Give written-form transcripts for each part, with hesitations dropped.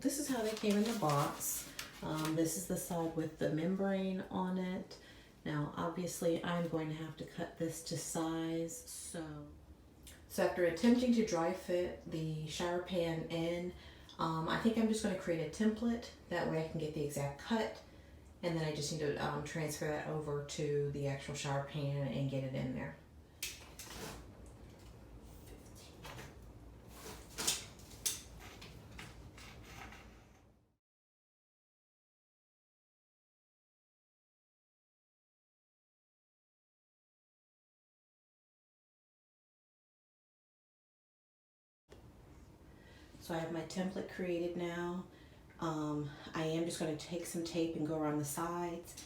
this is how they came in the box. This is the side with the membrane on it. Now, obviously, I'm going to have to cut this to size. So after attempting to dry fit the shower pan in, I think I'm just going to create a template. That way I can get the exact cut. And then I just need to transfer that over to the actual shower pan and get it in there. So I have my template created now. I am just going to take some tape and go around the sides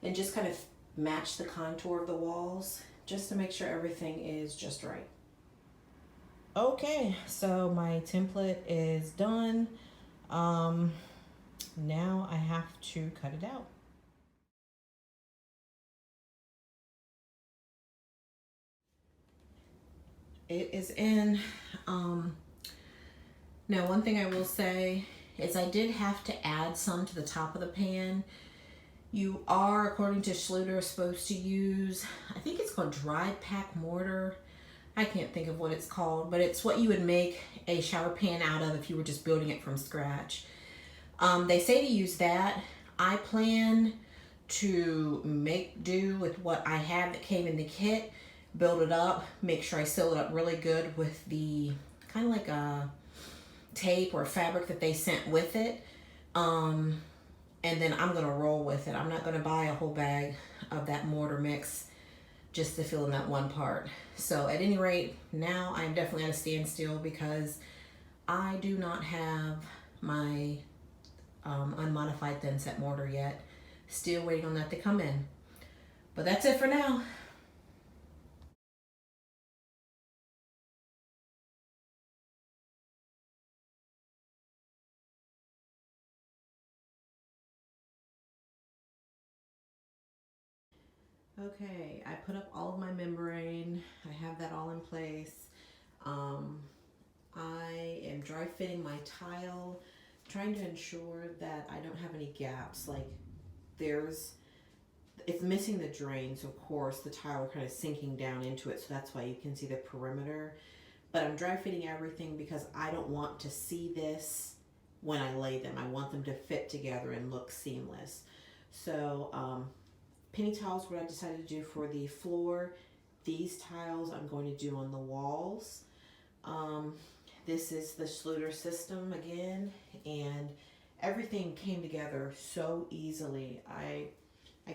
and just kind of match the contour of the walls just to make sure everything is just right. Okay, so my template is done. Now I have to cut it out. It is in. Now, one thing I will say is I did have to add some to the top of the pan. You are, according to Schluter, supposed to use, I think it's called dried pack mortar. I can't think of what it's called, but it's what you would make a shower pan out of if you were just building it from scratch. They say to use that. I plan to make do with what I have that came in the kit, build it up, make sure I seal it up really good with the kind of like a tape or fabric that they sent with it. And then I'm gonna roll with it. I'm not gonna buy a whole bag of that mortar mix just to fill in that one part. So at any rate, now I'm definitely at a standstill because I do not have my unmodified thin set mortar yet. Still waiting on that to come in. But that's it for now. Okay, I put up all of my membrane. I have that all in place. I am dry fitting my tile, trying to ensure that I don't have any gaps. Like it's missing the drain, so of course the tile are kind of sinking down into it, so that's why you can see the perimeter. But I'm dry fitting everything because I don't want to see this when I lay them. I want them to fit together and look seamless. So penny tiles, what I decided to do for the floor. These tiles I'm going to do on the walls. This is the Schluter system again, and everything came together so easily. I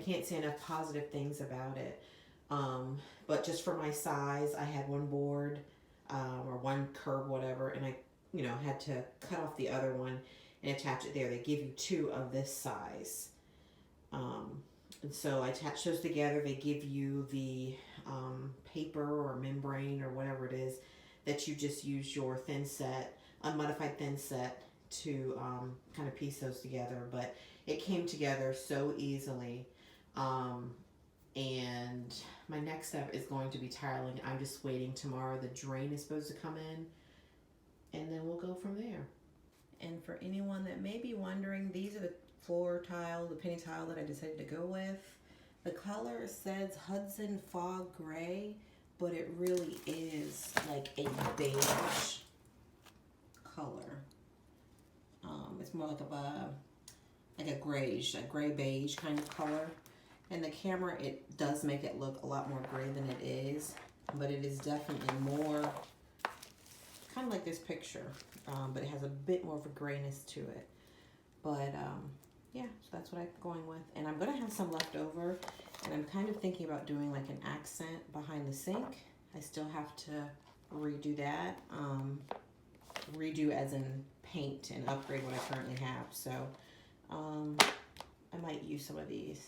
can't say enough positive things about it. But just for my size, I had one board or one curb, whatever, and I, had to cut off the other one and attach it there. They give you two of this size. And so I attach those together. They give you the paper or membrane or whatever it is that you just use your thin set, unmodified thin set to kind of piece those together. But it came together so easily. And my next step is going to be tiling. I'm just waiting tomorrow. The drain is supposed to come in, and then we'll go from there. And for anyone that may be wondering, these are the floor tile, the penny tile that I decided to go with. The color says Hudson Fog Gray, but it really is like a beige color. It's more like a grayish, a gray beige kind of color. And the camera, it does make it look a lot more gray than it is, but it is definitely more kind of like this picture, but it has a bit more of a grayness to it. But yeah, so that's what I'm going with. And I'm gonna have some left over, and I'm kind of thinking about doing like an accent behind the sink. I still have to redo that. Redo as in paint and upgrade what I currently have. So I might use some of these.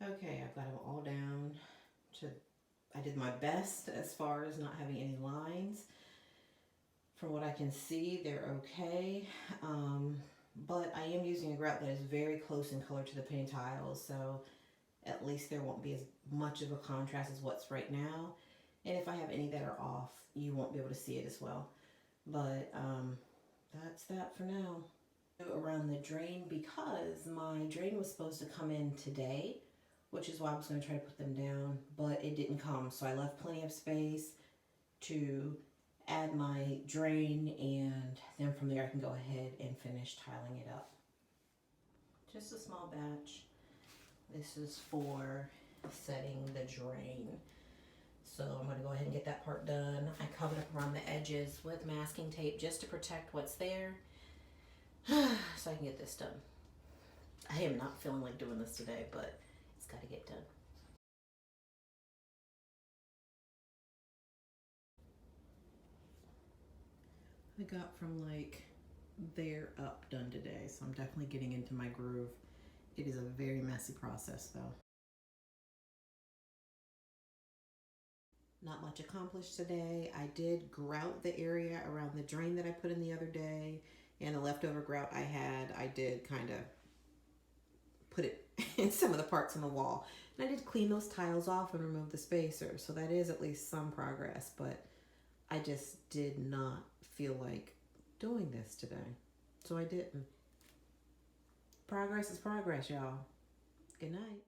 Okay, I've got them all down to, I did my best as far as not having any lines. From what I can see, they're okay. But I am using a grout that is very close in color to the painted tiles, so at least there won't be as much of a contrast as what's right now. And if I have any that are off, you won't be able to see it as well. But that's that for now. Around the drain, because my drain was supposed to come in today, which is why I was going to try to put them down, but it didn't come. So I left plenty of space to add my drain, and then from there I can go ahead and finish tiling it up. Just a small batch. This is for setting the drain. So I'm going to go ahead and get that part done. I covered up around the edges with masking tape just to protect what's there so I can get this done. I am not feeling like doing this today, but it's got to get done. I got from like there up done today, so I'm definitely getting into my groove. It is a very messy process though. Not much accomplished today. I did grout the area around the drain that I put in the other day, and the leftover grout I had, I did kind of put it in some of the parts on the wall. And I did clean those tiles off and remove the spacer, so that is at least some progress, but I just did not feel like doing this today, so I didn't. Progress is progress, y'all. Good night.